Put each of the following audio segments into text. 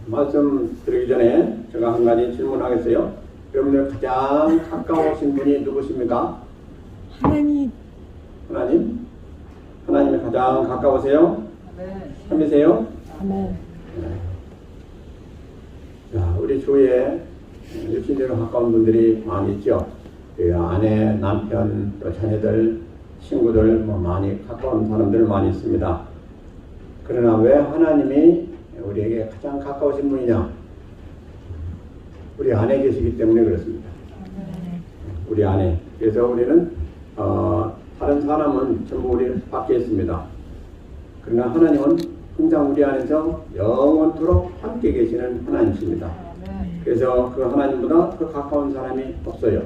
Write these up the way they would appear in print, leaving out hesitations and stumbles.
말씀 드리기 전에 제가 한 가지 질문하겠어요. 여러분들 가장 가까우신 분이 누구십니까? 하나님. 하나님? 하나님이 가장 가까우세요? 네. 참이세요? 아멘. 자, 우리 주위에 육신적으로 가까운 분들이 많이 있죠. 그 아내, 남편, 또 자녀들, 친구들 많이 가까운 사람들 많이 있습니다. 그러나 왜 하나님이 우리에게 가장 가까우신 분이냐? 우리 안에 계시기 때문에 그렇습니다. 우리 안에. 그래서 우리는 다른 사람은 전부 우리 밖에 있습니다. 그러나 하나님은 항상 우리 안에서 영원토록 함께 계시는 하나님이십니다. 그래서 그 하나님보다 더 가까운 사람이 없어요.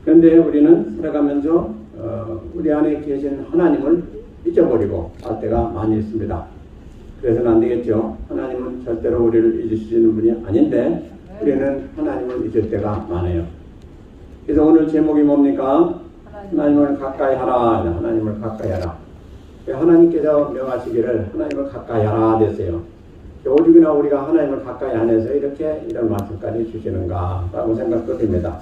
그런데 우리는 살아가면서 우리 안에 계신 하나님을 잊어버리고 살 때가 많이 있습니다. 그래서는 안 되겠죠. 하나님은 절대로 우리를 잊으시는 분이 아닌데 우리는 하나님을 잊을 때가 많아요. 그래서 오늘 제목이 뭡니까? 하나님을 가까이 하라. 하나님을 가까이 하라. 하나님께서 명하시기를 하나님을 가까이 하라 됐어요. 오죽이나 우리가 하나님을 가까이 안 해서 이렇게 이런 말씀까지 주시는가 라고 생각도 됩니다.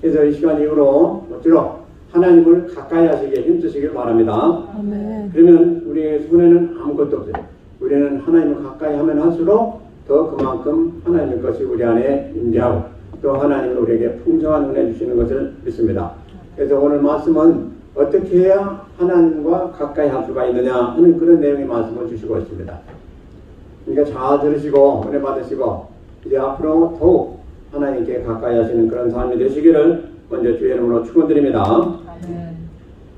그래서 이 시간 이후로 모쪼록 하나님을 가까이 하시기에 힘쓰시길 바랍니다. 아멘. 그러면 우리의 손에는 아무것도 없어요. 우리는 하나님을 가까이 하면 할수록 더 그만큼 하나님의 것이 우리 안에 임재하고 또 하나님은 우리에게 풍성한 은혜 주시는 것을 믿습니다. 그래서 오늘 말씀은 어떻게 해야 하나님과 가까이 할 수가 있느냐 하는 그런 내용의 말씀을 주시고 있습니다. 그러니까 잘 들으시고 은혜 받으시고 이제 앞으로 더욱 하나님께 가까이 하시는 그런 삶이 되시기를 먼저 주의 이름으로 축원드립니다.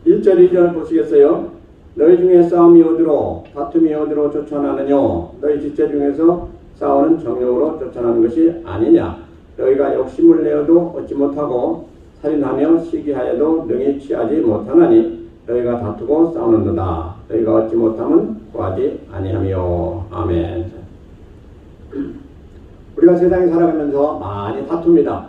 1절 2절 보시겠어요? 너희 중에 싸움이 어디로 다툼이 어디로 쫓아나느냐? 너희 지체 중에서 싸우는 정욕으로 쫓아나는 것이 아니냐? 너희가 욕심을 내어도 얻지 못하고 살인하며 시기하여도 능히 취하지 못하나니 너희가 다투고 싸우는도다. 너희가 얻지 못하면 구하지 아니하며. 아멘. 우리가 세상에 살아가면서 많이 다툽니다.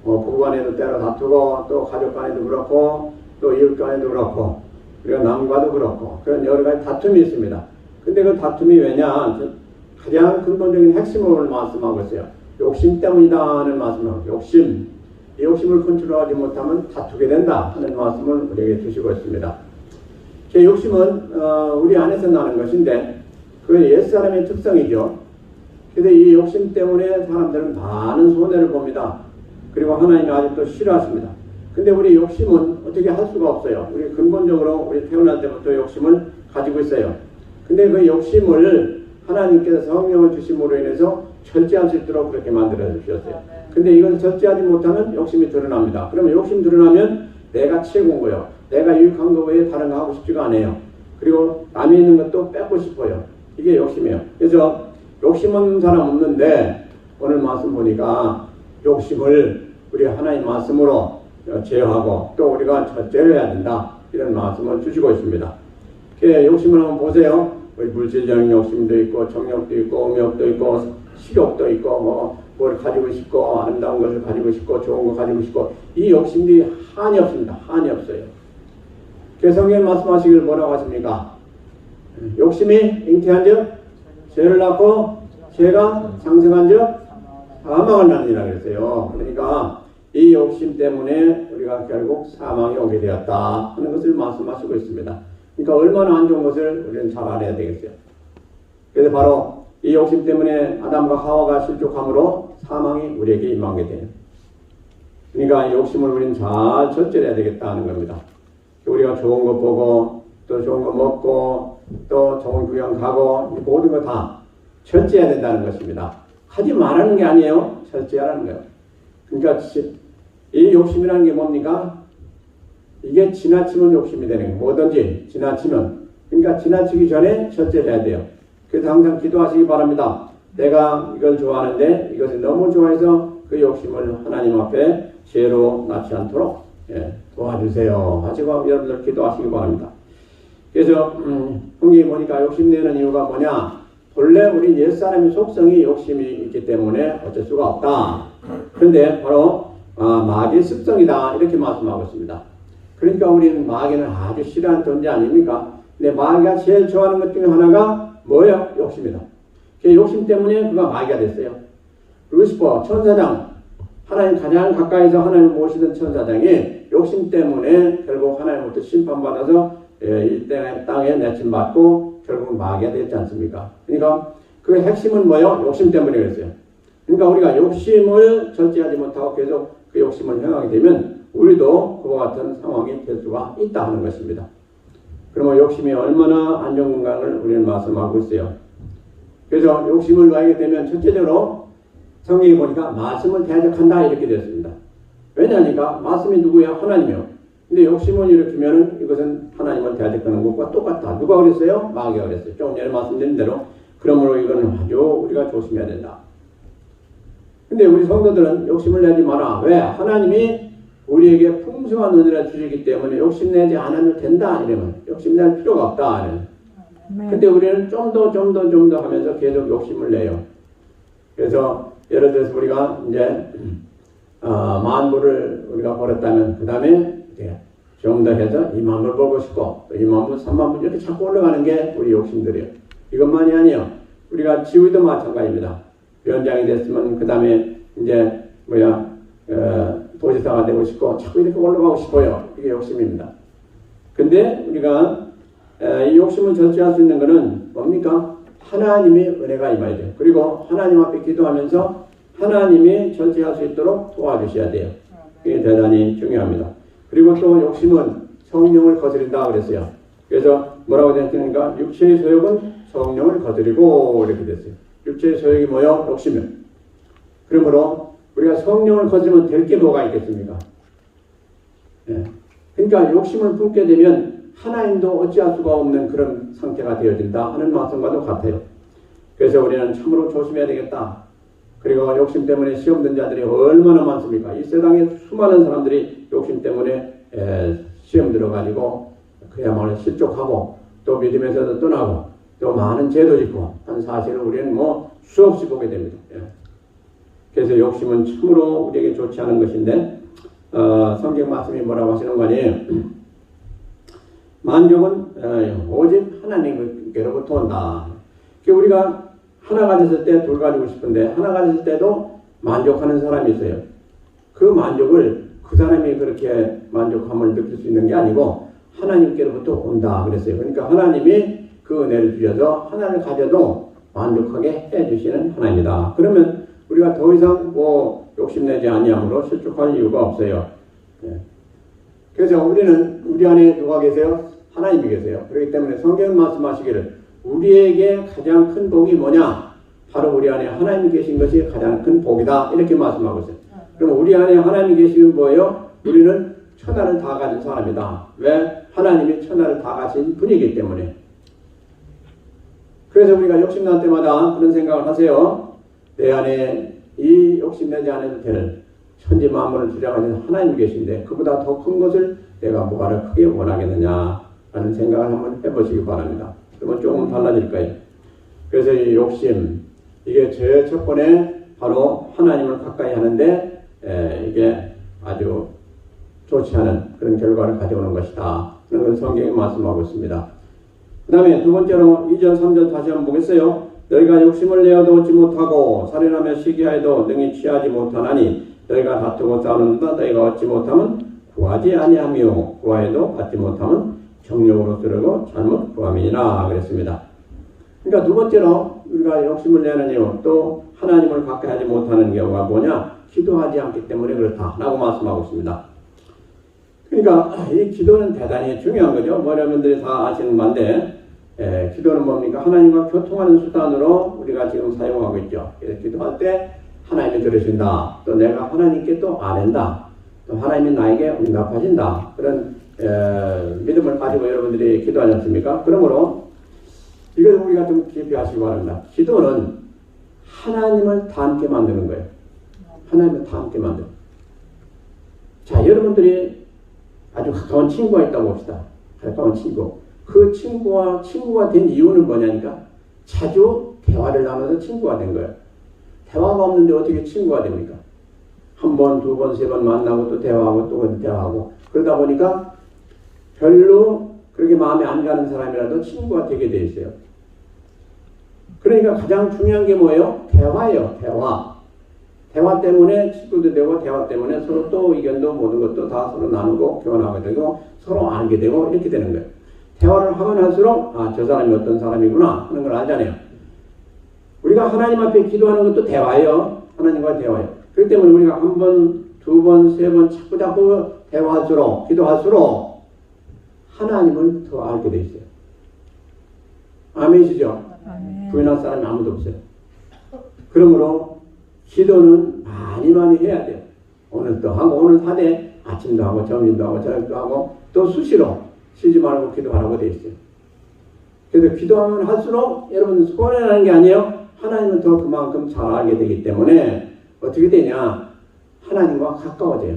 부부 간에도 때로 다투고 또 가족 간에도 그렇고 또 이웃 간에도 그렇고 우리가 남과도 그렇고 그런 여러 가지 다툼이 있습니다. 근데 그 다툼이 왜냐? 가장 근본적인 핵심을 말씀하고 있어요. 욕심 때문이다 하는 말씀을 하고 욕심. 이 욕심을 컨트롤하지 못하면 다투게 된다 하는 말씀을 우리에게 주시고 있습니다. 제 욕심은 우리 안에서 나는 것인데 그건 옛사람의 특성이죠. 그런데 이 욕심 때문에 사람들은 많은 손해를 봅니다. 그리고 하나님이 아직도 싫어하십니다. 근데 우리 욕심은 어떻게 할 수가 없어요. 우리 근본적으로 우리 태어날 때부터 욕심을 가지고 있어요. 근데 그 욕심을 하나님께서 성령을 주심으로 인해서 절제할 수 있도록 그렇게 만들어 주셨어요. 근데 이건 절제하지 못하면 욕심이 드러납니다. 그러면 욕심 드러나면 내가 최고인 거예요. 내가 유익한 거 외에 다른 거 하고 싶지가 않아요. 그리고 남이 있는 것도 뺏고 싶어요. 이게 욕심이에요. 그래서 욕심 없는 사람 없는데 오늘 말씀 보니까 욕심을 우리 하나님 말씀으로 제어하고 또 우리가 절제를 해야 된다. 이런 말씀을 주시고 있습니다. 욕심을 한번 보세요. 물질적인 욕심도 있고 정욕도 있고 음욕도 있고 식욕도 있고 뭘 가지고 싶고 아름다운 것을 가지고 싶고 좋은 거 가지고 싶고 이 욕심들이 한이 없습니다. 한이 없어요. 성경 말씀하시길 뭐라고 하십니까? 욕심이 잉태한 즉 죄를 낳고 죄가 장성한 즉 사망을 낳느니라 그랬어요. 그러니까 이 욕심 때문에 우리가 결국 사망이 오게 되었다 하는 것을 말씀하시고 있습니다. 그러니까 얼마나 안 좋은 것을 우리는 잘 알아야 되겠어요. 그래서 바로 이 욕심 때문에 아담과 하와가 실족함으로 사망이 우리에게 임하게 돼요. 그러니까 이 욕심을 우리는 잘 절제해야 되겠다는 겁니다. 우리가 좋은 거 보고 또 좋은 거 먹고 또 좋은 구경 가고 모든 거 다 절제해야 된다는 것입니다. 하지 말라는 게 아니에요. 절제하라는 거예요. 그러니까 이 욕심이라는 게 뭡니까? 이게 지나치면 욕심이 되는 거예요. 뭐든지 지나치면. 그러니까 지나치기 전에 절제를 해야 돼요. 그래서 항상 기도하시기 바랍니다. 내가 이걸 좋아하는데 이것을 너무 좋아해서 그 욕심을 하나님 앞에 죄로 낳지 않도록 도와주세요 하시고 여러분들 기도하시기 바랍니다. 그래서 성경에 보니까 욕심내는 이유가 뭐냐? 본래 우리 옛사람의 속성이 욕심이 있기 때문에 어쩔 수가 없다. 그런데 바로 마귀의 습성이다 이렇게 말씀하고 있습니다. 그러니까 우리는 마귀는 아주 싫어하는 존재 아닙니까? 근데 마귀가 제일 좋아하는 것 중에 하나가 뭐예요? 욕심이다. 그 욕심 때문에 그가 마귀가 됐어요. 루시퍼 천사장, 하나님 가장 가까이서 하나님을 모시던 천사장이 욕심 때문에 결국 하나님부터 심판받아서 이 땅에 내침받고 결국 마귀가 됐지 않습니까? 그러니까 그 핵심은 뭐예요? 욕심 때문에 그랬어요. 그러니까 우리가 욕심을 절제하지 못하고 계속 그 욕심을 행하게 되면 우리도 그와 같은 상황이 될 수가 있다 하는 것입니다. 그러면 욕심이 얼마나 안 좋은 건가를 우리는 말씀하고 있어요. 그래서 욕심을 놓게 되면 첫째적으로 성경에 보니까 말씀을 대적한다 이렇게 되었습니다. 왜냐하니까 말씀이 누구야? 하나님이요. 근데 욕심을 일으키면 이것은 하나님을 대적하는 것과 똑같다. 누가 그랬어요? 마귀가 그랬어요. 조금 전에 말씀드린 대로. 그러므로 이거는 아주 우리가 조심해야 된다. 근데 우리 성도들은 욕심을 내지 마라. 왜? 하나님이 우리에게 풍성한 은혜를 주시기 때문에 욕심내지 않아도 된다. 이러면 욕심낼 필요가 없다. 근데 우리는 좀 더 하면서 계속 욕심을 내요. 그래서 예를 들어서 우리가 이제 만불을 우리가 벌었다면 그 다음에 좀 더 해서 2만불 벌고 싶고 또 2만불, 3만불 이렇게 자꾸 올라가는 게 우리 욕심들이에요. 이것만이 아니에요. 우리가 지위도 마찬가지입니다. 위원장이 됐으면 그 다음에 이제 도지사가 되고 싶고 자꾸 이렇게 올라가고 싶어요. 이게 욕심입니다. 근데 우리가 이 욕심을 절제할 수 있는 것은 뭡니까? 하나님의 은혜가 임해야 돼요. 그리고 하나님 앞에 기도하면서 하나님이 절제할 수 있도록 도와주셔야 돼요. 이게 대단히 중요합니다. 그리고 또 욕심은 성령을 거스린다 그랬어요. 그래서 뭐라고 되었습니까? 육체의 소욕은 성령을 거스리고 이렇게 됐어요. 육체의 소욕이 뭐요? 욕심이요. 그러므로 우리가 성령을 거스리면 될 게 뭐가 있겠습니까? 예. 그러니까 욕심을 품게 되면 하나님도 어찌할 수가 없는 그런 상태가 되어진다 하는 말씀과도 같아요. 그래서 우리는 참으로 조심해야 되겠다. 그리고 욕심 때문에 시험 든 자들이 얼마나 많습니까? 이 세상에 수많은 사람들이 욕심 때문에 시험 들어가지고 그야말로 실족하고 또 믿음에서도 떠나고 또 많은 죄도 짓고 한 사실을 우리는 수없이 보게 됩니다. 그래서 욕심은 참으로 우리에게 좋지 않은 것인데 성경 말씀이 뭐라고 하시는 거 아니에요? 만족은 오직 하나님께로부터 온다. 우리가 하나 가졌을 때 둘 가지고 싶은데 하나 가졌을 때도 만족하는 사람이 있어요. 그 만족을 그 사람이 그렇게 만족함을 느낄 수 있는 게 아니고 하나님께로부터 온다 그랬어요. 그러니까 하나님이 그 은혜를 주셔서 하나를 가져도 만족하게 해주시는 하나님이다. 그러면 우리가 더 이상 욕심내지 아니함으로 실족할 이유가 없어요. 그래서 우리는 우리 안에 누가 계세요? 하나님이 계세요. 그렇기 때문에 성경은 말씀하시기를 우리에게 가장 큰 복이 뭐냐? 바로 우리 안에 하나님이 계신 것이 가장 큰 복이다. 이렇게 말씀하고 있어요. 그럼 우리 안에 하나님이 계시면 뭐예요? 우리는 천하를 다 가진 사람이다. 왜? 하나님이 천하를 다 가진 분이기 때문에. 그래서 우리가 욕심날 때마다 그런 생각을 하세요. 내 안에 이 욕심내지 않아도 되는 천지 만물을 주장하는 하나님이 계신데 그보다 더 큰 것을 내가 뭐가를 크게 원하겠느냐 라는 생각을 한번 해보시기 바랍니다. 그러면 조금 달라질 거예요. 그래서 이 욕심, 이게 제일 첫 번에 바로 하나님을 가까이 하는데 이게 아주 좋지 않은 그런 결과를 가져오는 것이다. 그런 걸 성경이 말씀하고 있습니다. 그 다음에 두 번째로 2절 3절 다시 한번 보겠어요. 너희가 욕심을 내어도 얻지 못하고 살인하며 시기하여도 능히 취하지 못하나니 너희가 다투고 싸우는다. 너희가 얻지 못하면 구하지 아니하며 구하여도 받지 못하면 정욕으로 쓰려고 잘못 구함이니라 그랬습니다. 그러니까 두 번째로 우리가 욕심을 내는 이유 또 하나님을 가까이 하지 못하는 경우가 뭐냐? 기도하지 않기 때문에 그렇다라고 말씀하고 있습니다. 그러니까 이 기도는 대단히 중요한 거죠. 여러분들이 다 아시는 바인데 기도는 뭡니까? 하나님과 교통하는 수단으로 우리가 지금 사용하고 있죠. 그래서 기도할 때 하나님이 들으신다. 또 내가 하나님께 또 아랜다. 또 하나님이 나에게 응답하신다. 그런 믿음을 가지고 여러분들이 기도하지 않습니까? 그러므로 이걸 우리가 좀 깊이 하시기 바랍니다. 기도는 하나님을 다 함께 만드는 거예요. 하나님을 다 함께 만드는. 자, 여러분들이 아주 가까운 친구가 있다고 봅시다. 가까운 친구. 그 친구가 된 이유는 뭐냐니까? 자주 대화를 나눠서 친구가 된 거예요. 대화가 없는데 어떻게 친구가 됩니까? 한 번, 두 번, 세 번 만나고 또 대화하고 또 대화하고 그러다 보니까 별로 그렇게 마음에 안 가는 사람이라도 친구가 되게 돼 있어요. 그러니까 가장 중요한 게 뭐예요? 대화예요. 대화. 대화 때문에 친구도 되고 대화 때문에 서로 또 의견도 모든 것도 다 서로 나누고 교환하게 되고 서로 알게 되고 이렇게 되는 거예요. 대화를 하면 할수록 저 사람이 어떤 사람이구나 하는 걸 알잖아요. 우리가 하나님 앞에 기도하는 것도 대화예요. 하나님과 대화예요. 그렇기 때문에 우리가 한 번, 두 번, 세 번 자꾸 대화할수록 기도할수록 하나님을 더 알게 돼 있어요. 아멘이시죠? 아멘. 부인할 사람이 아무도 없어요. 그러므로 기도는 많이 해야 돼요. 오늘도 하고 오늘 하되 아침도 하고 점심도 하고 저녁도 하고 또 수시로 쉬지 말고 기도하라고 되어 있어요. 그래서 기도하면 할수록 여러분 소원이라는 게 아니에요. 하나님은 더 그만큼 잘 알게 되기 때문에 어떻게 되냐? 하나님과 가까워져요.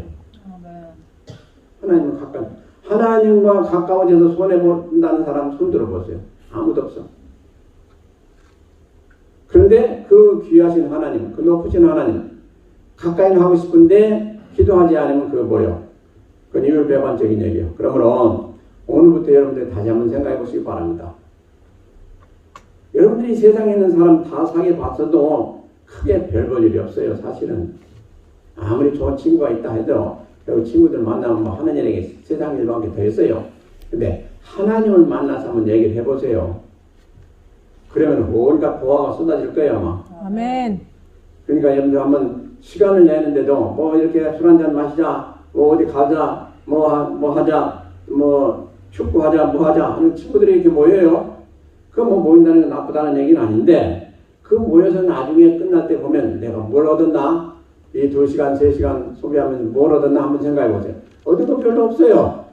하나님과 가까워져서 손해본다는 사람 손 들어보세요. 아무도 없어. 그런데 그 귀하신 하나님, 그 높으신 하나님 가까이 하고 싶은데 기도하지 않으면 그거 뭐예요? 그건 이율배반적인 얘기예요. 그러므로 오늘부터 여러분들 다시 한번 생각해 보시기 바랍니다. 여러분들이 세상에 있는 사람 다 사귀어 봤어도 크게 별 볼 일이 없어요. 사실은 아무리 좋은 친구가 있다 해도 그 친구들 만나면 뭐 하는 일에게 세상 일밖에 더 있어요. 근데 하나님을 만나서 한번 얘기를 해보세요. 그러면 온갖 보화가 쏟아질 거예요 아마. 아멘. 그러니까 여러분들 한번 시간을 내는데도 뭐 이렇게 술 한잔 마시자, 뭐 어디 가자, 뭐 하자, 뭐 축구하자, 뭐 하자 하는 친구들이 이렇게 모여요. 그 뭐 모인다는 건 나쁘다는 얘기는 아닌데 그 모여서 나중에 끝날 때 보면 내가 뭘 얻었나? 이 2시간, 3시간 소비하면서 뭘 얻었나 한번 생각해 보세요. 얻은 거 별로 없어요.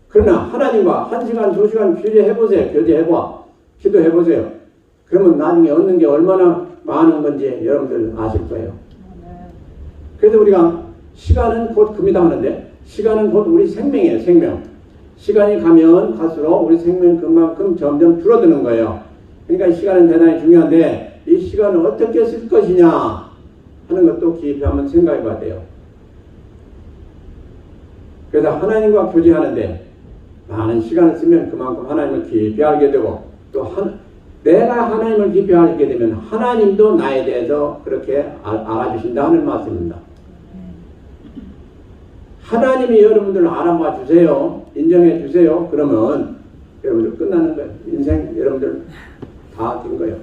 그러나 하나님과 1시간, 2시간 교제해보세요. 교제해봐. 기도해보세요. 그러면 나중에 얻는 게 얼마나 많은 건지 여러분들 아실 거예요. 그래서 우리가 시간은 곧 금이다 하는데 시간은 곧 우리 생명이에요. 생명. 시간이 가면 갈수록 우리 생명 그만큼 점점 줄어드는 거예요. 그러니까 이 시간은 대단히 중요한데 이 시간을 어떻게 쓸 것이냐 하는 것도 깊이 한번 생각해 봐야 돼요. 그래서 하나님과 교제하는데 많은 시간을 쓰면 그만큼 하나님을 깊이 알게 되고 또 내가 하나님을 깊이 알게 되면 하나님도 나에 대해서 그렇게 알아주신다 하는 말씀입니다. 하나님이 여러분들 알아봐 주세요. 인정해 주세요. 그러면 여러분들 끝나는 거예요. 인생 여러분들 다 된 거예요.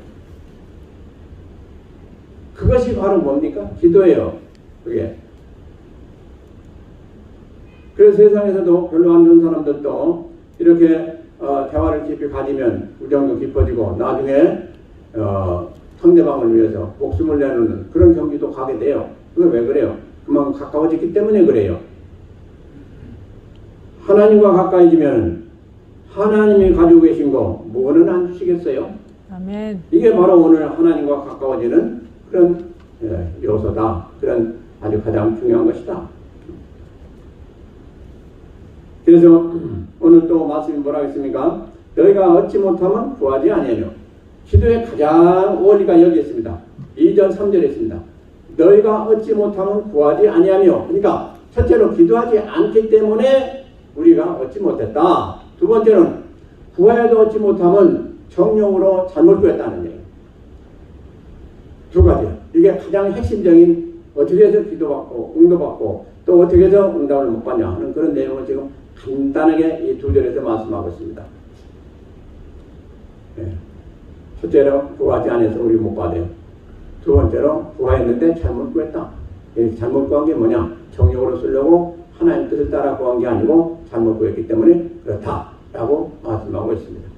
그것이 바로 뭡니까? 기도예요. 그게. 그래서 세상에서도 별로 안 좋은 사람들도 이렇게 대화를 깊이 가지면 우정도 깊어지고 나중에 상대방을 위해서 목숨을 내놓는 그런 경기도 가게 돼요. 그게 왜 그래요? 그만큼 가까워졌기 때문에 그래요. 하나님과 가까이지면 하나님이 가지고 계신 거 뭐는 안 주시겠어요? 아멘. 이게 바로 오늘 하나님과 가까워지는 그런 요소다. 그런 아주 가장 중요한 것이다. 그래서 오늘 또 말씀이 뭐라고 했습니까? 너희가 얻지 못하면 구하지 아니하며. 기도의 가장 원리가 여기 있습니다. 2절 3절에 있습니다. 너희가 얻지 못하면 구하지 아니하며. 그러니까 첫째로 기도하지 않기 때문에 우리가 얻지 못했다. 두 번째는 구하여도 얻지 못하면 정령으로 잘못 구했다는 얘기예요. 두 가지요. 이게 가장 핵심적인 어떻게 해서 기도받고 응답받고 또 어떻게 해서 응답을 못 받냐 하는 그런 내용을 지금 간단하게 이 두 절에서 말씀하고 있습니다. 네. 첫째로 구하지 않아서 우리 못 받아요. 두 번째로 구하였는데 잘못 구했다. 잘못 구한 게 뭐냐? 정욕으로 쓰려고 하나님 뜻을 따라 구한 게 아니고 잘못 구했기 때문에 그렇다라고 말씀하고 있습니다.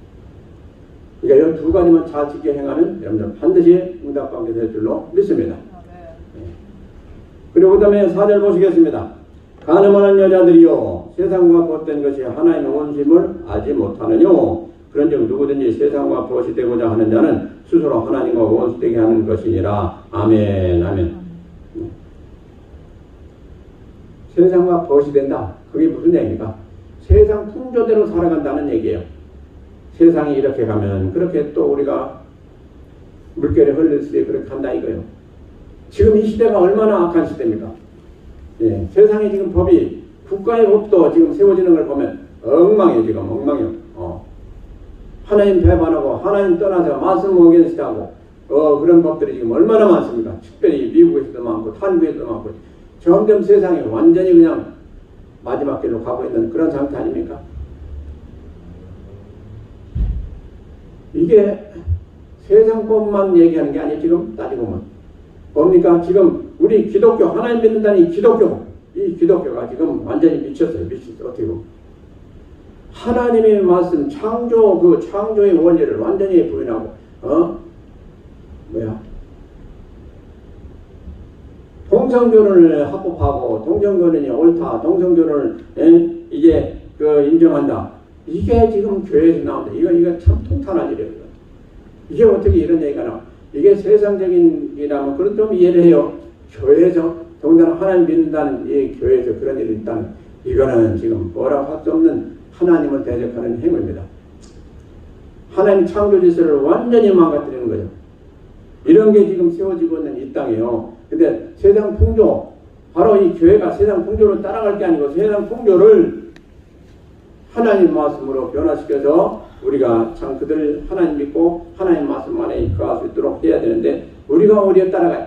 그러니까 이 두 가지만 잘 지켜 행하면 여러분들 반드시 응답받게 될 줄로 믿습니다. 네. 그리고 그 다음에 4절 보시겠습니다. 가늠하는 여자들이요 세상과 벗된 것이 하나님의 원심을 알지 못하느뇨. 그런즉 누구든지 세상과 벗이 되고자 하는 자는 스스로 하나님과 원수되게 하는 것이니라. 아멘. 아멘. 세상과 벗이 된다. 그게 무슨 얘기입니까? 세상 풍조대로 살아간다는 얘기예요. 세상이 이렇게 가면 그렇게 또 우리가 물결에 흘릴 수 있게 그렇게 한다 이거예요. 지금 이 시대가 얼마나 악한 시대입니까? 예, 세상에 지금 법이 하나님의 법도 지금 세워지는 걸 보면 엉망이에요. 지금 엉망이에요. 하나님 배반하고 하나님 떠나서 말씀 어긴스하고 그런 법들이 지금 얼마나 많습니까? 특별히 미국에서도 많고 한국에서도 많고 점점 세상이 완전히 그냥 마지막 길로 가고 있는 그런 상태 아닙니까? 이게 세상법만 얘기하는 게 아니에요. 지금 따지고 보면 뭡니까? 지금 우리 기독교 하나님 믿는다는 이 기독교가 지금 완전히 미쳤어요. 어떻게 보면 하나님의 말씀 창조의 원리를 완전히 부인하고 동성결혼을 합법하고 동성결혼이 옳다, 동성결혼을 이제 인정한다. 이게 지금 교회에서 나온다. 이거 참 통탄한 일이에요. 이게 어떻게 이런 얘기가 나와? 이게 세상적인 일이라면 그런 좀 이해를 해요. 교회에서 더군다나 하나님 믿는다는 이 교회에서 그런 일이 있다는 이거는 지금 뭐라고 할 수 없는 하나님을 대적하는 행위입니다. 하나님 창조 질서를 완전히 망가뜨리는 거죠. 이런 게 지금 세워지고 있는 이 땅이에요. 근데 세상 풍조, 바로 이 교회가 세상 풍조를 따라갈 게 아니고 세상 풍조를 하나님 말씀으로 변화시켜서 우리가 참 그들 하나님 믿고 하나님 말씀 안에 거할 수 있도록 해야 되는데 우리가 오히려 따라가요.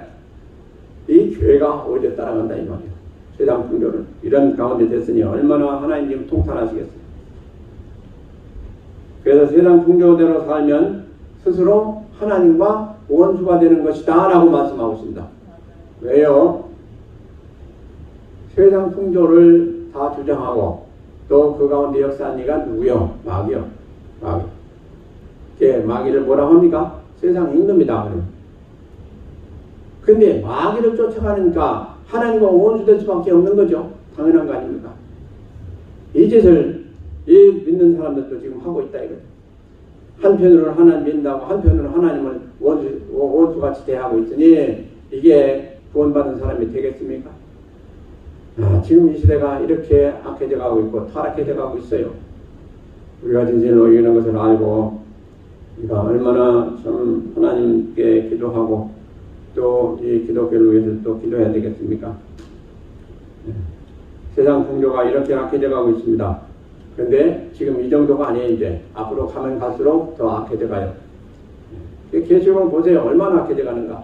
이 교회가 오히려 따라간다 이 말이에요. 세상 풍조를. 이런 가운데 됐으니 얼마나 하나님 지금 통탄하시겠어요. 그래서 세상 풍조대로 살면 스스로 하나님과 원수가 되는 것이다 라고 말씀하고 있습니다. 왜요? 세상 풍조를 다 주장하고 또 그 가운데 역사한 이가 누구요? 마귀요. 마귀를 뭐라고 합니까? 세상 임금이다. 근데 마귀를 쫓아가니까 하나님과 원수 될 수밖에 없는 거죠. 당연한 거 아닙니까? 이 짓을 이 믿는 사람들도 지금 하고 있다 이거죠. 한편으로는 하나님 믿는다고 한편으로는 하나님을 원수같이 대하고 있으니 이게 구원받은 사람이 되겠습니까? 지금 이 시대가 이렇게 악해져 가고 있고 타락해져 가고 있어요. 우리가 진실로 이기는 것을 알고 우리가 얼마나 참 하나님께 기도하고 또 이 기독교를 위해서 또 기도해야 되겠습니까? 세상 풍조가 이렇게 악해져 가고 있습니다. 그런데 지금 이 정도가 아니에요. 이제 앞으로 가면 갈수록 더 악해져 가요. 계시록을 보세요. 얼마나 악해져 가는가.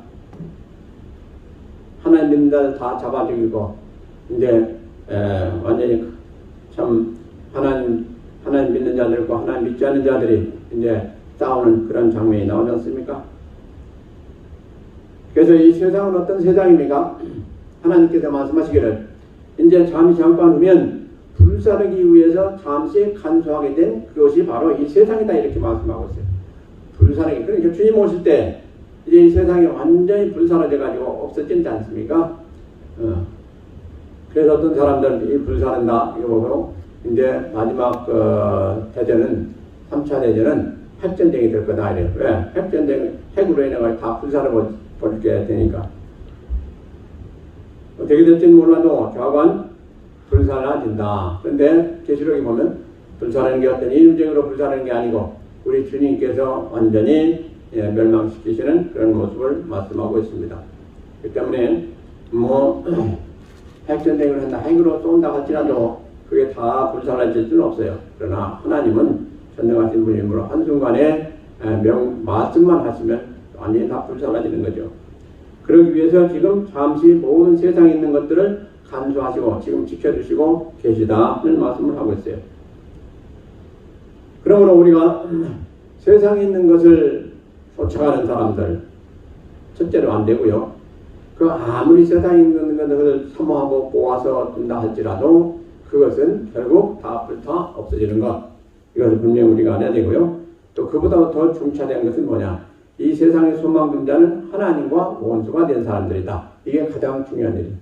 하나님 믿는 자들 다 잡아 죽이고 이제 완전히 참 하나님 믿는 자들과 하나님 믿지 않는 자들이 이제 싸우는 그런 장면이 나오지 않습니까? 그래서 이 세상은 어떤 세상입니까? 하나님께서 말씀하시기를 이제 잠깐 후면 불사르기 위해서 잠시 간소하게 된 그것이 바로 이 세상이다 이렇게 말씀하고 있어요. 불사르기. 그러니까 주님 오실 때 이제 이 세상이 완전히 불사르져 가지고 없어지지 않습니까? 그래서 어떤 사람들은 이 불사른다 이거 보고 이제 마지막 대전은 3차 대전은 핵전쟁이 될 거다 이래요. 왜? 핵전쟁 핵으로 인해 다 불사르고 버리게 되니까 어떻게 될지는 몰라도 좌우간 불살라진다. 그런데 계시록에 보면 불살하는 게 어떤 인륜적으로 불살하는 게 아니고 우리 주님께서 완전히 멸망시키시는 그런 모습을 말씀하고 있습니다. 그렇기 때문에 핵전쟁을 한다, 핵으로 쏜다 할지라도 그게 다 불살라질 수는 없어요. 그러나 하나님은 전능하신 분이므로 한순간에 말씀만 하시면 완전히 다 불살라지는 거죠. 그러기 위해서 지금 잠시 모든 세상에 있는 것들을 간수하시고 지금 지켜주시고 계시다는 말씀을 하고 있어요. 그러므로 우리가 세상에 있는 것을 쫓아가는 사람들 첫째로 안 되고요. 그 아무리 세상에 있는 것을 사모하고 모아서 둔다 할지라도 그것은 결국 다 불타 없어지는 것. 이것을 분명히 우리가 알아야 되고요. 또 그보다 더 중차대한 것은 뭐냐? 이 세상의 소망 둔 자는 하나님과 원수가 된 사람들이다. 이게 가장 중요한 일이에요.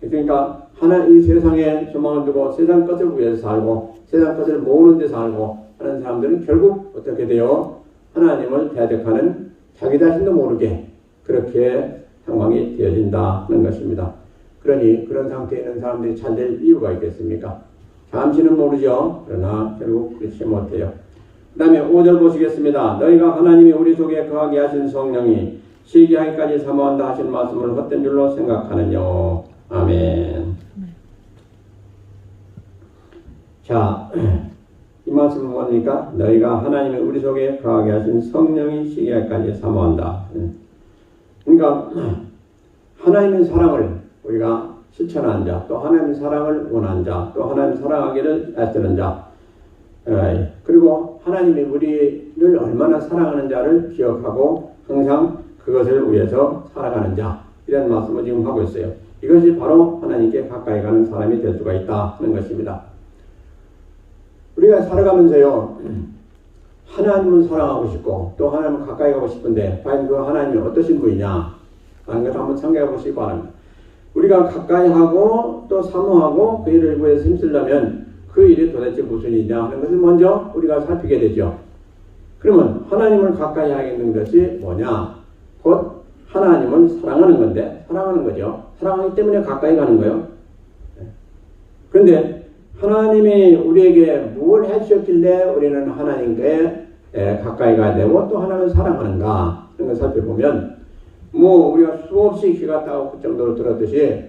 그러니까 이 세상에 소망을 두고 세상 것을 위해서 살고 세상 것을 모으는 데 살고 하는 사람들은 결국 어떻게 돼요? 하나님을 대적하는 자기 자신도 모르게 그렇게 상황이 되어진다는 것입니다. 그러니 그런 상태에 있는 사람들이 잘 될 이유가 있겠습니까? 잠시는 모르죠. 그러나 결국 그렇지 못해요. 그 다음에 5절 보시겠습니다. 너희가 하나님이 우리 속에 거하게 하신 성령이 시기하기까지 사모한다 하신 말씀을 헛된 줄로 생각하느뇨. 아멘. 자, 이 말씀은 뭡니까? 너희가 하나님의 우리 속에 거하게 하신 성령이 시기하기까지 사모한다. 그러니까 하나님의 사랑을 우리가 실천하는 자, 또 하나님의 사랑을 원하는 자, 또 하나님 사랑하기를 애쓰는 자, 그리고 하나님이 우리를 얼마나 사랑하는 자를 기억하고 항상 그것을 위해서 살아가는 자, 이런 말씀을 지금 하고 있어요. 이것이 바로 하나님께 가까이 가는 사람이 될 수가 있다 하는 것입니다. 우리가 살아가면서요, 하나님을 사랑하고 싶고 또 하나님을 가까이 가고 싶은데 과연 그 하나님이 어떠신 분이냐 하는 것을 한번 생각해 보시기 바랍니다. 우리가 가까이 하고 또 사모하고 그 일을 위해서 힘쓰려면 그 일이 도대체 무슨 일이냐 하는 것을 먼저 우리가 살피게 되죠. 그러면 하나님을 가까이 하겠는 것이 뭐냐? 곧 하나님을 사랑하는 건데, 사랑하는 거죠. 사랑하기 때문에 가까이 가는 거예요. 그런데 하나님이 우리에게 뭘 해주셨길래 우리는 하나님께 가까이 가야 되고 또 하나님을 사랑하는가 하는 걸 살펴보면, 우리가 수없이 귀가 따가울 정도로 들었듯이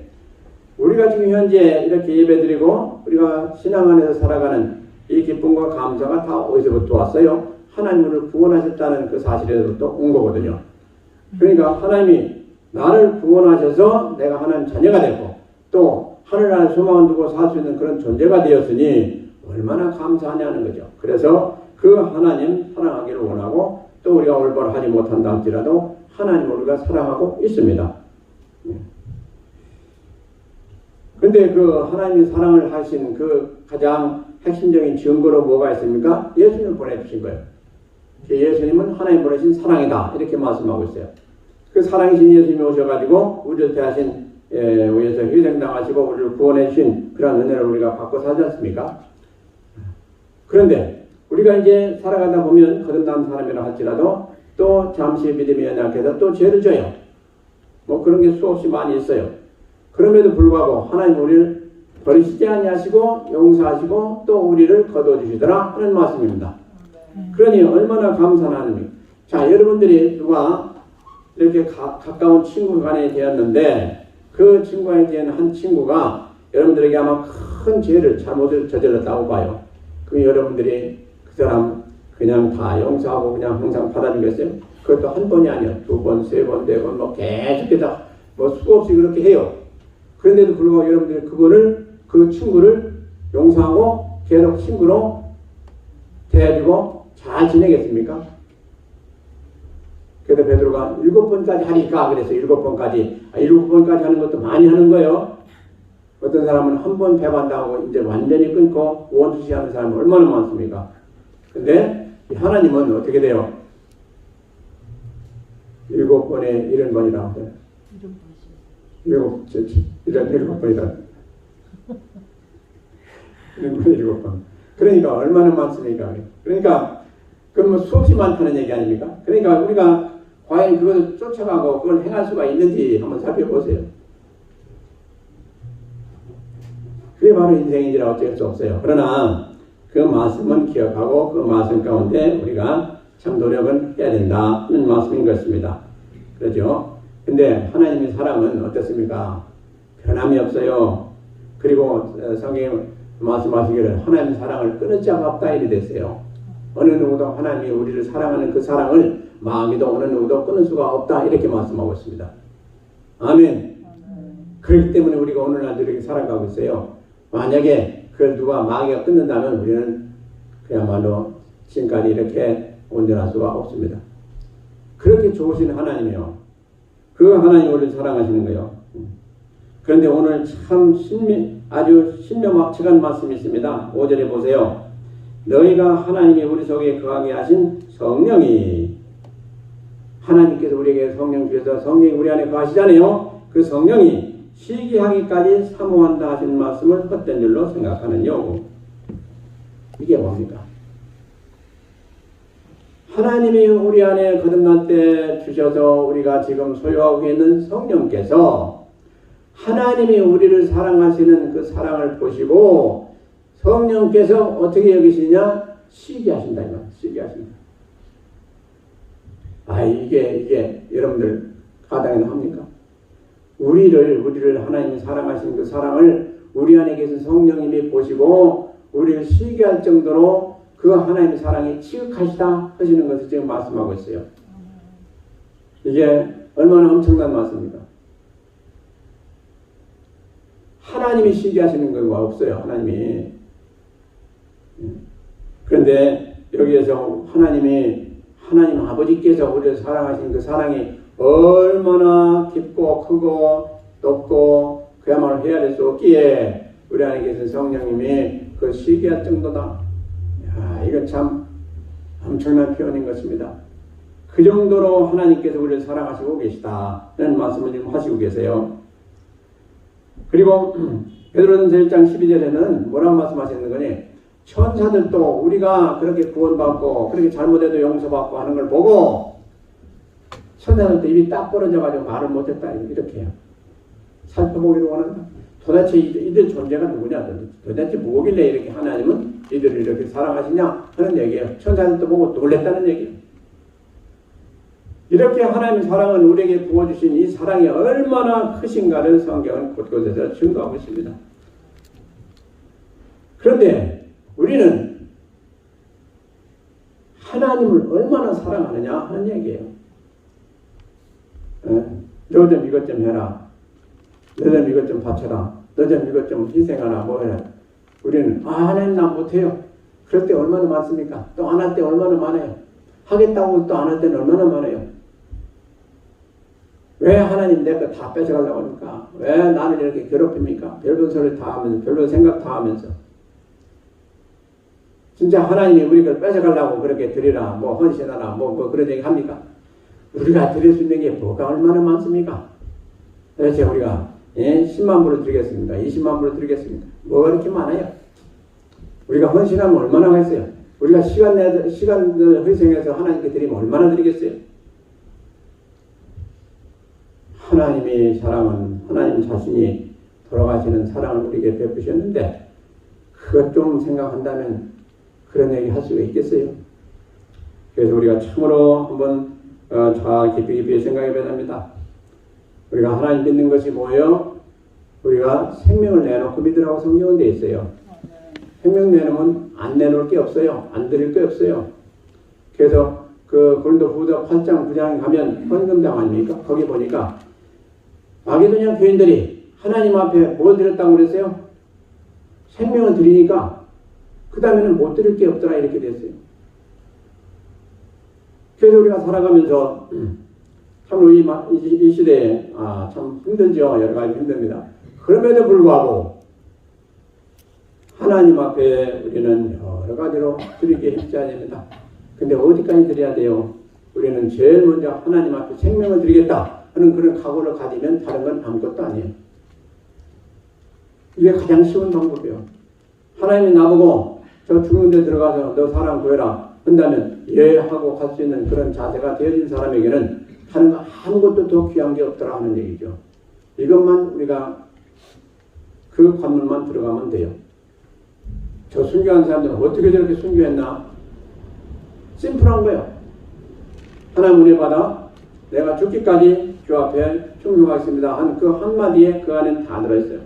우리가 지금 현재 이렇게 예배드리고 우리가 신앙 안에서 살아가는 이 기쁨과 감사가 다 어디서부터 왔어요? 하나님을 구원하셨다는 그 사실에서부터 온 거거든요. 그러니까 하나님이 나를 구원하셔서 내가 하나님 자녀가 되고 또 하늘나라에 소망을 두고 살 수 있는 그런 존재가 되었으니 얼마나 감사하냐는 거죠. 그래서 그 하나님 사랑하기를 원하고 또 우리가 올바로 하지 못한다 할지라도 하나님을 우리가 사랑하고 있습니다. 근데 그 하나님이 사랑을 하신 그 가장 핵심적인 증거로 뭐가 있습니까? 예수님을 보내주신 거예요. 예수님은 하나님 보내신 사랑이다 이렇게 말씀하고 있어요. 그 사랑이신 예수님이 오셔가지고 우리를 대하신 위해서 희생당하시고 우리를 구원해 주신 그런 은혜를 우리가 받고 살지 않습니까? 그런데 우리가 이제 살아가다 보면 거듭난 사람이라 할지라도 또 잠시 믿음이 연약해서 또 죄를 져요. 그런 게 수없이 많이 있어요. 그럼에도 불구하고 하나님 우리를 버리시지 아니하시고 용서하시고 또 우리를 거둬주시더라 하는 말씀입니다. 그러니 얼마나 감사한 하나님입니까? 자, 여러분들이 누가 이렇게 가까운 친구 간에 되었는데 그 친구 간에 되는 한 친구가 여러분들에게 아마 큰 죄를 잘못을 저질렀다고 봐요. 그럼 여러분들이 그 사람 그냥 다 용서하고 그냥 항상 받아주겠어요? 그것도 한 번이 아니에요. 2번, 3번, 4번 계속해서 수없이 그렇게 해요. 그런데도 불구하고 여러분들이 그 친구를 용서하고 계속 친구로 대해주고 잘 지내겠습니까? 그래서 베드로가 7번까지 하니까 그래서 7번까지 7번까지 하는 것도 많이 하는 거예요. 어떤 사람은 한 번 배반당하고 이제 완전히 끊고 원수시하는 사람은 얼마나 많습니까? 근데 하나님은 어떻게 돼요? 7번에 70번이라고 해요. 7번이다. 7번. 그러니까 얼마나 많습니까? 그러니까 그러면 수없이 많다는 얘기 아닙니까? 그러니까 우리가 과연 그것을 쫓아가고 그걸 행할 수가 있는지 한번 살펴보세요. 그게 바로 인생인지라 어쩔 수 없어요. 그러나 그 말씀은 기억하고 그 말씀 가운데 우리가 참 노력은 해야 된다는 말씀인 것입니다. 그렇죠? 근데 하나님의 사랑은 어떻습니까? 변함이 없어요. 그리고 성경에 말씀하시기를 하나님의 사랑을 끊을 자가 없다 이리 됐어요. 어느 누구도 하나님이 우리를 사랑하는 그 사랑을 마귀도 어느 누구도 끊을 수가 없다 이렇게 말씀하고 있습니다. 아멘. 그렇기 때문에 우리가 오늘날 이렇게 살아가고 있어요. 만약에 그걸 누가 마귀가 끊는다면 우리는 그야말로 지금까지 이렇게 온전할 수가 없습니다. 그렇게 좋으신 하나님이요. 그 하나님 우리를 사랑하시는 거예요. 그런데 오늘 참 아주 신묘막측한 말씀이 있습니다. 5절에 보세요. 너희가 하나님이 우리 속에 거하게 하신 성령이, 하나님께서 우리에게 성령 주셔서 성령이 우리 안에 거하시잖아요. 그 성령이 시기하기까지 사모한다 하신 말씀을 헛된 줄로 생각하느뇨. 이게 뭡니까? 하나님이 우리 안에 거듭날 때 주셔서 우리가 지금 소유하고 있는 성령께서 하나님이 우리를 사랑하시는 그 사랑을 보시고 성령께서 어떻게 여기시냐? 시기하신다. 시기하신다. 이게 여러분들 가당이나 합니까? 우리를 하나님이 사랑하시는 그 사랑을 우리 안에 계신 성령님이 보시고 우리를 시기할 정도로 그 하나님의 사랑이 지극하시다 하시는 것을 지금 말씀하고 있어요. 이게 얼마나 엄청난 말씀입니까? 하나님이 시기하시는 건 없어요. 하나님이. 그런데 여기에서 하나님 아버지께서 우리를 사랑하신 그 사랑이 얼마나 깊고 크고 높고 그야말로 헤아릴 수 없기에 우리 안에 계신 성령님이 그 시기할 정도다. 야, 이건 참 엄청난 표현인 것입니다. 그 정도로 하나님께서 우리를 사랑하시고 계시다는 말씀을 지금 하시고 계세요. 그리고 베드로전서 1장 12절에는 뭐라고 말씀하시는 거니? 천사들도 우리가 그렇게 구원받고 그렇게 잘못해도 용서받고 하는 걸 보고 천사들도 입이 딱 벌어져가지고 말을 못했다 이렇게 해요. 살펴보기를 원한다. 도대체 이들 존재가 누구냐? 도대체 뭐길래 이렇게 하나님은 이들을 이렇게 사랑하시냐 하는 얘기예요. 천사들도 보고 놀랬다는 얘기예요. 이렇게 하나님의 사랑은 우리에게 부어주신 이 사랑이 얼마나 크신가를 성경은 곳곳에서 증거하고 있습니다. 그런데 우리는 하나님을 얼마나 사랑하느냐 하는 얘기예요. 너 좀 이것 좀 해라. 너 좀 이것 좀 바쳐라. 너 좀 이것 좀 희생하라. 뭐 해라. 우리는 하나님 나 못해요. 그럴 때 얼마나 많습니까? 또 안 할 때 얼마나 많아요. 하겠다고 또 안 할 때는 얼마나 많아요. 왜 하나님 내 거 다 뺏어가려고 합니까? 왜 나를 이렇게 괴롭힙니까? 별별 소리 다 하면서, 별별 생각 다 하면서. 진짜 하나님이 우리 걸 뺏어가려고 그렇게 드리라, 뭐 헌신하라, 뭐 그런 얘기 합니까? 우리가 드릴 수 있는 게 뭐가 얼마나 많습니까? 도대체 우리가 10만 불을 드리겠습니까? 20만 불을 드리겠습니까? 뭐가 이렇게 많아요? 우리가 헌신하면 얼마나 하겠어요? 우리가 시간을 희생해서 하나님께 드리면 얼마나 드리겠어요? 하나님의 사랑은 하나님 자신이 돌아가시는 사랑을 우리에게 베푸셨는데 그것 좀 생각한다면 그런 얘기 할 수가 있겠어요? 그래서 우리가 참으로 한번 자 깊이 생각해 봐야 합니다. 우리가 하나님 믿는 것이 뭐예요? 우리가 생명을 내놓고 믿으라고 성경은 되어 있어요. 생명 내놓으면 안 내놓을 게 없어요. 안 드릴 게 없어요. 그래서 그 고린도후서 8장 9장에 가면 헌금장 아닙니까? 거기 보니까 마게도냐 교인들이 하나님 앞에 뭘 드렸다고 그랬어요? 생명을 드리니까 그 다음에는 못 드릴 게 없더라 이렇게 됐어요. 그래서 우리가 살아가면서 참으로 이 시대에 참 힘들죠. 여러 가지 힘듭니다. 그럼에도 불구하고 하나님 앞에 우리는 여러 가지로 드리게 해줘야 됩니다. 근데 어디까지 드려야 돼요? 우리는 제일 먼저 하나님 앞에 생명을 드리겠다 하는 그런 각오를 가지면 다른 건 아무것도 아니에요. 이게 가장 쉬운 방법이에요. 하나님이 나보고 저 죽는 데 들어가서 너 사람 구해라 한다면 예 하고 갈 수 있는 그런 자세가 되어진 사람에게는 다른 거 아무것도 더 귀한 게 없더라 하는 얘기죠. 이것만 우리가 그 관문만 들어가면 돼요. 저 순교한 사람들은 어떻게 저렇게 순교했나? 심플한 거예요. 하나님 은혜 받아 내가 죽기까지 주 앞에 충성하겠습니다 한 그 한마디에 그 안에는 다 들어있어요.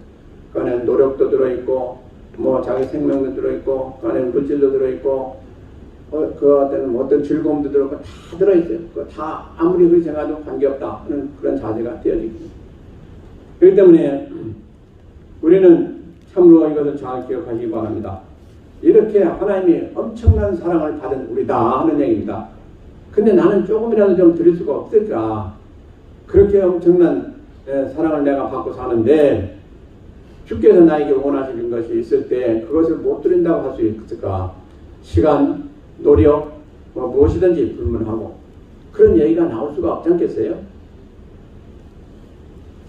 그 안에는 노력도 들어있고 뭐 자기 생명도 들어있고 그 안에는 물질도 들어있고 그 안에는 어떤 즐거움도 들어있고 다 들어있어요. 그 다 아무리 희생해도 관계없다 하는 그런 자세가 되어지고 그렇기 때문에 우리는 참으로 이것을 잘 기억하시기 바랍니다. 이렇게 하나님이 엄청난 사랑을 받은 우리다 하는 얘기입니다. 근데 나는 조금이라도 좀 드릴 수가 없을까? 그렇게 엄청난 사랑을 내가 받고 사는데 주께서 나에게 원하시는 것이 있을 때 그것을 못 드린다고 할 수 있을까? 시간, 노력, 무엇이든지 불문하고 그런 얘기가 나올 수가 없지 않겠어요?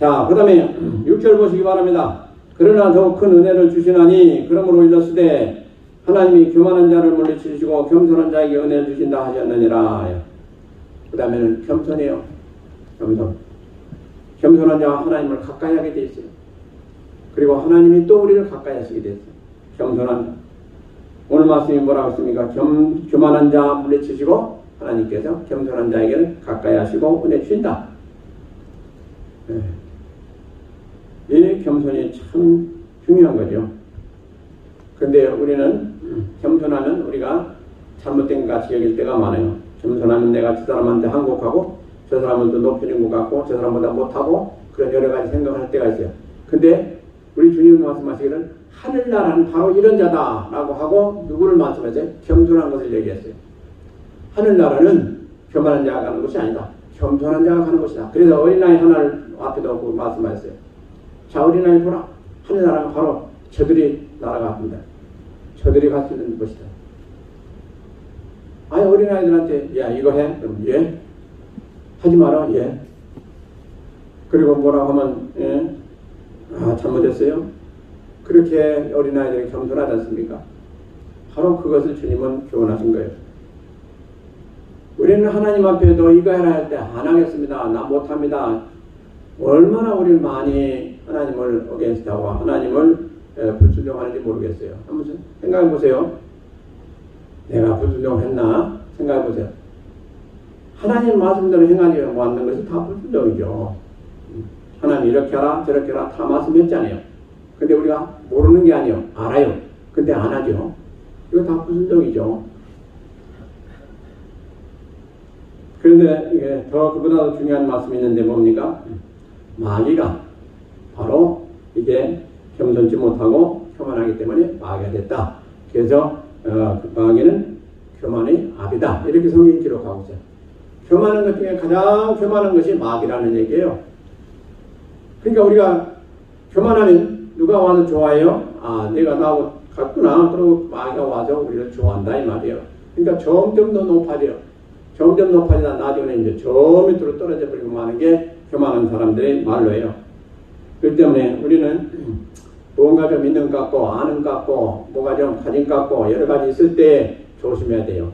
자, 그 다음에 6절 보시기 바랍니다. 그러나 더 큰 은혜를 주시나니 그러므로 일렀으되 하나님이 교만한 자를 물리치시고 겸손한 자에게 은혜를 주신다 하셨느니라. 그 다음에는 겸손이에요. 겸손한 자와 하나님을 가까이 하게 돼 있어요. 그리고 하나님이 또 우리를 가까이 하시게 됐어요. 겸손한 자. 오늘 말씀이 뭐라고 했습니까? 교만한 자 물리치시고 하나님께서 겸손한 자에게는 가까이 하시고 은혜 주신다. 이 겸손이 참 중요한 거죠. 근데 우리는 겸손하면 우리가 잘못된 것 같이 여길 때가 많아요. 겸손하면 내가 저 사람한테 한국하고 저 사람은 또 높이는 것 같고 저 사람보다 못하고 그런 여러 가지 생각을 할 때가 있어요. 근데 우리 주님은 말씀하시기를 하늘나라는 바로 이런 자다라고 하고 누구를 말씀하세요? 겸손한 것을 얘기했어요. 하늘나라는 교만한 자가 가는 것이 아니다. 겸손한 자가 가는 것이다. 그래서 어린아이 하나를 앞에 두고 말씀하셨어요. 자, 어린아이 보라. 하늘나라가 바로 저들이 나라가 같습니다. 저들이 갈 수 있는 것이다. 아니 어린아이들한테 야 이거 해? 그럼 예? 하지 마라. 예? 그리고 뭐라고 하면 예? 아 잘못했어요? 그렇게 어린아이들이 겸손하지 않습니까? 바로 그것을 주님은 교훈하신 거예요. 우리는 하나님 앞에 너 이거 해라 할 때 안 하겠습니다. 나 못합니다. 얼마나 우리는 많이 하나님을 어게인스트하고 하나님을 불순종하는지 모르겠어요. 한번 생각해 보세요. 내가 불순종했나? 생각해 보세요. 하나님 말씀대로 행하지 않는 것이 다 불순종이죠. 하나님 이렇게 하라 저렇게 하라 다 말씀했잖아요. 근데 우리가 모르는 게 아니에요. 알아요. 근데 안 하죠. 이거 다 불순종이죠. 그런데 이게 더 그보다 중요한 말씀이 있는데 뭡니까? 마귀가 바로 이게 겸손치 못하고 교만하기 때문에 마귀가 됐다. 그래서 마귀는 교만의 압이다. 이렇게 성경이 기록하고 있어요. 교만한 것 중에 가장 교만한 것이 마귀라는 얘기예요. 그러니까 우리가 교만하면 누가 와서 좋아해요? 아, 내가 나하고 같구나. 그리고 마귀가 와서 우리를 좋아한다 이 말이에요. 그러니까 점점 더 높아져요. 점점 높아지다 나중에 이제 저 밑으로 떨어져 버리고 마는 게 교만한 사람들의 말로예요. 그렇기 때문에 우리는 뭔가 좀 있는 것 같고 아는 것 같고 뭐가 좀 가진 것 같고 여러 가지 있을 때 조심해야 돼요.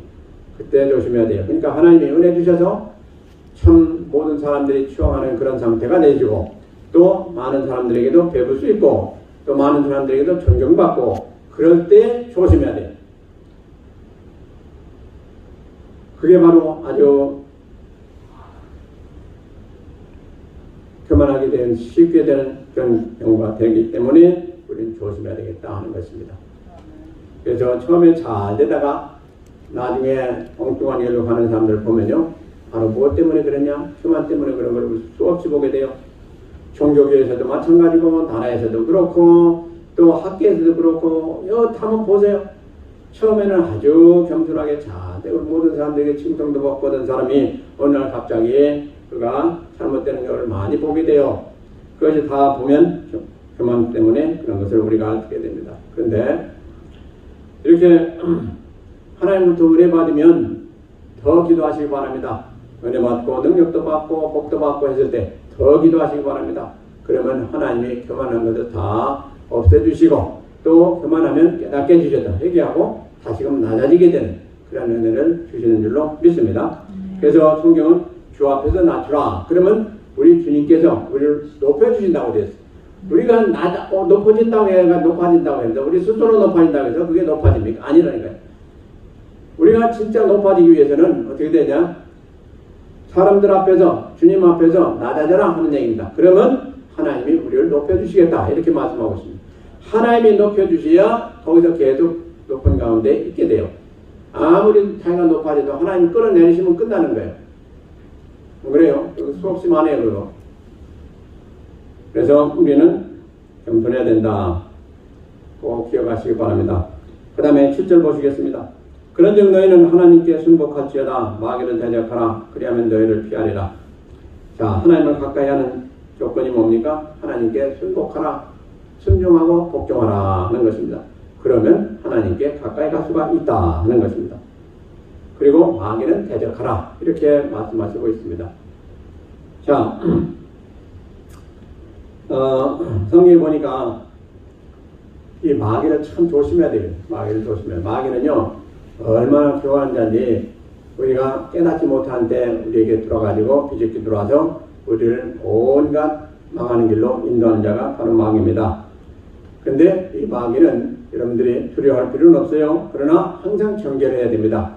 그때 조심해야 돼요. 그러니까 하나님이 은혜 주셔서 참 모든 사람들이 추앙하는 그런 상태가 되시고 또 많은 사람들에게도 배울 수 있고 또 많은 사람들에게도 존경받고 그럴 때 조심해야 돼요. 그게 바로 아주 교만하게 되는 쉽게 되는 그런 경우가 되기 때문에 우리는 조심해야 되겠다 하는 것입니다. 그래서 처음에 잘 되다가 나중에 엉뚱한 일로 가는 사람들 보면요. 바로 무엇 때문에 그러냐? 교만 때문에 그런 걸 수없이 보게 돼요. 종교계에서도 마찬가지고 나라에서도 그렇고 또 학교에서도 그렇고 여기 한번 보세요. 처음에는 아주 겸손하게 잘 되고 모든 사람들에게 칭송도 받고 하던 사람이 어느 날 갑자기 그가 잘못되는 것을 많이 보게 돼요. 그것이 다 보면 교만 때문에 그런 것을 우리가 알게 됩니다. 그런데 이렇게 하나님부터 은혜 받으면 더 기도하시기 바랍니다. 은혜 받고 능력도 받고 복도 받고 했을 때 더 기도하시기 바랍니다. 그러면 하나님이 교만한 것을 다 없애주시고 또 교만하면 깨닫게 해주셔서 회개하고 다시금 낮아지게 되는 그런 은혜를 주시는 줄로 믿습니다. 그래서 성경은 주 앞에서 낮추라. 그러면 우리 주님께서 우리를 높여주신다고 되어 있어요. 우리가 높아진다고 해서 높아진다고 해서 우리 스스로 높아진다고 해서 그게 높아집니까? 아니라니까요. 우리가 진짜 높아지기 위해서는 어떻게 되냐? 사람들 앞에서 주님 앞에서 낮아져라 하는 얘기입니다. 그러면 하나님이 우리를 높여주시겠다 이렇게 말씀하고 있습니다. 하나님이 높여주셔야 거기서 계속 높은 가운데 있게 돼요. 아무리 자기가 높아져도 하나님이 끌어내리시면 끝나는 거예요. 그래요. 수없이 많아요. 그거. 그래서 우리는 겸손해야 된다. 꼭 기억하시기 바랍니다. 그 다음에 7절 보시겠습니다. 그런즉 너희는 하나님께 순복할지어다. 마귀를 대적하라. 그리하면 너희를 피하리라. 자, 하나님을 가까이 하는 조건이 뭡니까? 하나님께 순복하라. 순종하고 복종하라 하는 것입니다. 그러면 하나님께 가까이 갈 수가 있다 하는 것입니다. 그리고 마귀는 대적하라. 이렇게 말씀하시고 있습니다. 자, 성경에 보니까 이 마귀를 참 조심해야 돼요. 마귀를 조심해야 돼요. 마귀는요, 얼마나 교활한 자인지 우리가 깨닫지 못한 때 우리에게 들어가지고 비집기 들어와서 우리를 온갖 망하는 길로 인도하는 자가 바로 마귀입니다. 근데 이 마귀는 여러분들이 두려워할 필요는 없어요. 그러나 항상 경계해야 됩니다.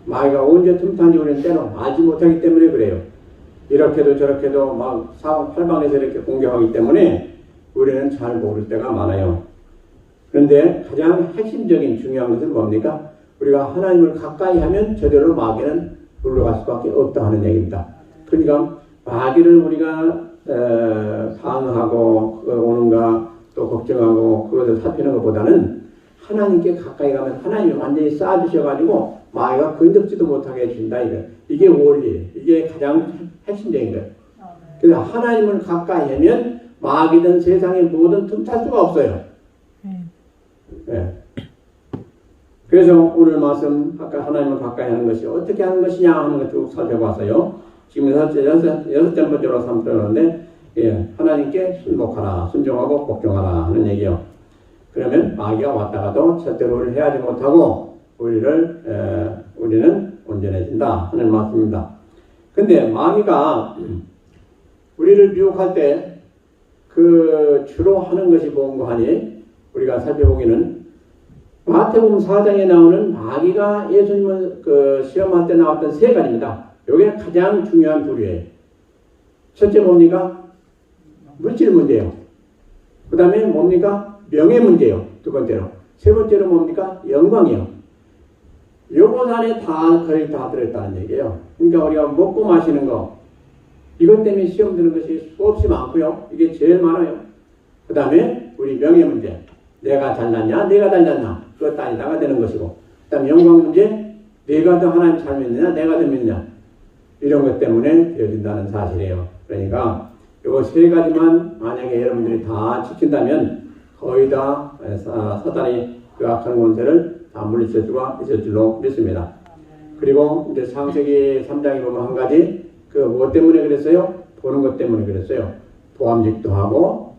마귀가 언제 틈타는지 우리는 때로 알지 못하기 때문에 그래요. 이렇게도 저렇게도 막 사방팔방에서 이렇게 공격하기 때문에 우리는 잘 모를 때가 많아요. 그런데 가장 핵심적인 중요한 것은 뭡니까? 우리가 하나님을 가까이 하면 저절로 마귀는 물러갈 수밖에 없다 하는 얘기입니다. 그러니까 마귀를 우리가 방어하고 오는가 또 걱정하고 그것을 살피는 것보다는 하나님께 가까이 가면 하나님이 완전히 쌓아주셔가지고 마귀가 건드지도 못하게 해준다. 이게 원리, 이게 가장 핵심적인 거예요. 그래서 하나님을 가까이 하면 마귀든 세상의 모든 틈탈 수가 없어요. 네. 그래서 오늘 말씀 아까 하나님을 가까이 하는 것이 어떻게 하는 것이냐 하는 걸 쭉 살펴봤어요. 지금 여섯 번째로 삼으는데 하나님께 순복하라, 순종하고 복종하라 하는 얘기요. 그러면 마귀가 왔다가도 절대로 우리를 해하지 못하고 우리는 온전해진다 하는 말씀입니다. 근데 마귀가 우리를 미혹할 때 그 주로 하는 것이 뭔가 하니 우리가 살펴보기는 마태복음 4장에 나오는 마귀가 예수님을 시험할 때 나왔던 세 가지입니다. 이게 가장 중요한 부류예요. 첫째 뭡니까? 물질 문제예요. 그 다음에 뭡니까? 명예 문제예요. 두 번째로. 세 번째로 뭡니까? 영광이에요. 요것 안에 거의 다 들어있다는 얘기예요. 그러니까 우리가 먹고 마시는 거 이것 때문에 시험 드는 것이 수없이 많고요. 이게 제일 많아요. 그 다음에 우리 명예 문제. 내가 잘났냐? 내가 잘났나? 그것 따지다가 되는 것이고. 그 다음에 영광 문제. 내가 더 하나님 잘 믿느냐? 내가 더 믿느냐? 이런 것 때문에 되어진다는 사실이에요. 그러니까 이거 세 가지만 만약에 여러분들이 다 지킨다면 거의 다 사단이 그 악한 권세를 다 물리칠 수가 있을 줄로 믿습니다. 그리고 이제 창세기 3장에 보면 한 가지 무엇 때문에 그랬어요? 보는 것 때문에 그랬어요. 보암직도 하고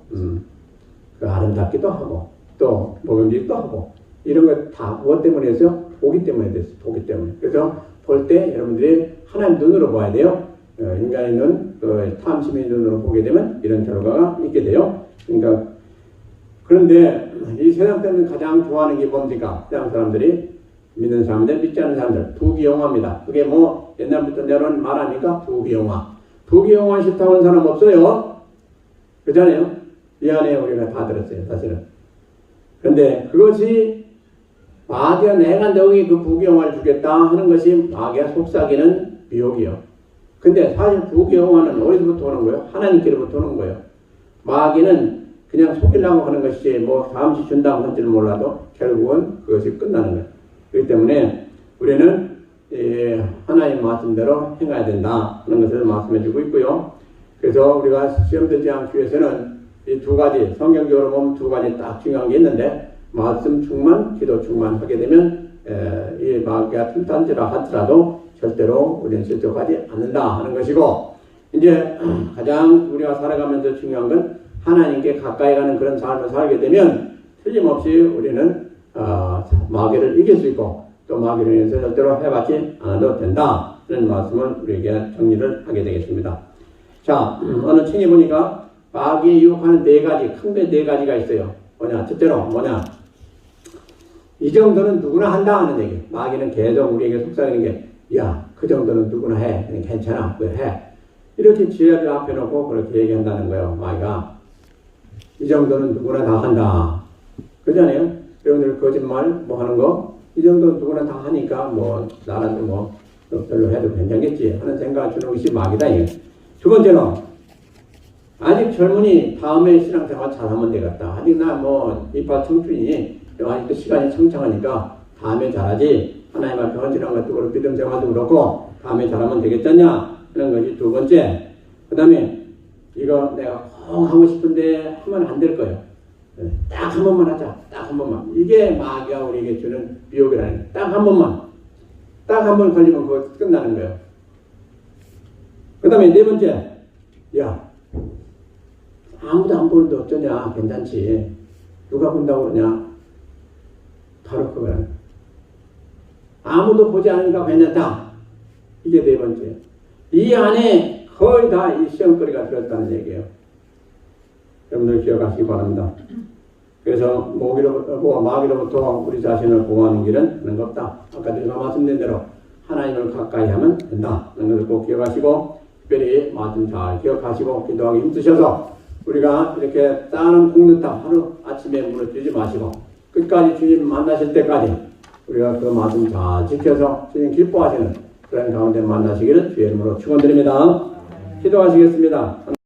아름답기도 하고 또 먹음직도 하고 이런 것 다 무엇 때문에 했어요? 보기 때문에 됐어요. 보기 때문에. 그래서 볼 때 여러분들이 하나님 눈으로 봐야 돼요. 인간의 눈, 탐심의 눈으로 보게 되면 이런 결과가 있게 돼요. 그러니까 그런데 이 세상 때문에 가장 좋아하는 게 뭡니까? 세상 사람들이 믿는 사람들, 믿지 않는 사람들 부귀영화입니다. 그게 뭐 옛날부터 내려온 말 아닙니까? 부귀영화. 부귀영화 싫다고 하는 사람 없어요? 그렇잖아요? 이 안에 우리가 다 들었어요. 사실은. 그런데 그것이 마귀가 내가 너에게 그 부귀영화를 주겠다 하는 것이 마귀가 속삭이는 미혹이요. 근데 사실 부귀영화는 어디서부터 오는 거예요? 하나님께로부터 오는 거예요. 마귀는 그냥 속이려고 하는 것이지 뭐 잠시 준다고 할지는 몰라도 결국은 그것이 끝나는 거예요. 그렇기 때문에 우리는 하나님 말씀대로 행해야 된다 하는 것을 말씀해 주고 있고요. 그래서 우리가 시험 들지 않기 위해서는 이 두 가지, 성경적으로 보면 두 가지 딱 중요한 게 있는데 말씀 충만, 기도 충만 하게 되면 이 마귀가 틈탄지라 하더라도 절대로 우리는 실족하지 않는다 하는 것이고, 이제 가장 우리가 살아가면서 중요한 건 하나님께 가까이 가는 그런 삶을 살게 되면 틀림없이 우리는 마귀를 이길 수 있고 또 마귀를 인해서 절대로 해받지 않아도 된다 하는 말씀을 우리에게 정리를 하게 되겠습니다. 자, 어느 층에 보니까 마귀에 유혹하는 네 가지, 큰 네 가지가 있어요. 뭐냐? 첫째로 뭐냐? 이 정도는 누구나 한다 하는 얘기. 마귀는 계속 우리에게 속삭이는 게, 야, 그 정도는 누구나 해. 괜찮아. 왜 해? 이렇게 지혜를 앞에 놓고 그렇게 얘기한다는 거예요. 마귀가. 이 정도는 누구나 다 한다. 그러잖아요? 여러분들 거짓말 뭐 하는 거, 이 정도는 누구나 다 하니까 뭐 나라도 뭐 별로 해도 괜찮겠지 하는 생각을 주는 것이 마귀다. 두 번째는 아직 젊으니 다음에 신앙생활 잘하면 되겠다. 아직 나 뭐 이빨 청춘이니 아직도 시간이 청청하니까 다음에 잘하지. 하나님 앞에 헌신한 것도 그렇고 믿음 생활도 그렇고 다음에 잘하면 되겠잖냐 하는 것이 두 번째. 그 다음에 이거 내가 꼭 하고 싶은데 하면 안 될 거예요. 딱 한 번만 하자. 딱 한 번만. 이게 마귀가 우리에게 주는 미혹이라는 거예요. 딱 한 번만. 딱 한 번 걸리면 그거 끝나는 거예요. 그 다음에 네 번째. 야, 아무도 안 보는데 어쩌냐. 괜찮지. 누가 본다고 그러냐. 바로 그거라는 거예요. 아무도 보지 않으니까 괜찮다. 이게 네 번째. 이 안에 거의 다 이 시험거리가 들었다는 얘기예요. 여러분들 기억하시기 바랍니다. 그래서 마귀로부터 우리 자신을 보호하는 길은 하는 것 없다. 아까 제가 말씀드린 대로 하나님을 가까이 하면 된다. 하는 것을 꼭 기억하시고 특별히 말씀 잘 기억하시고 기도하기 힘쓰셔서 우리가 이렇게 따는 콩누탕 하루 아침에 물을 주지 마시고 끝까지 주님 만나실 때까지 우리가 그 말씀 잘 지켜서 주님 기뻐하시는 그런 가운데 만나시기를 주의 이름으로 축원드립니다. 기도하시겠습니다.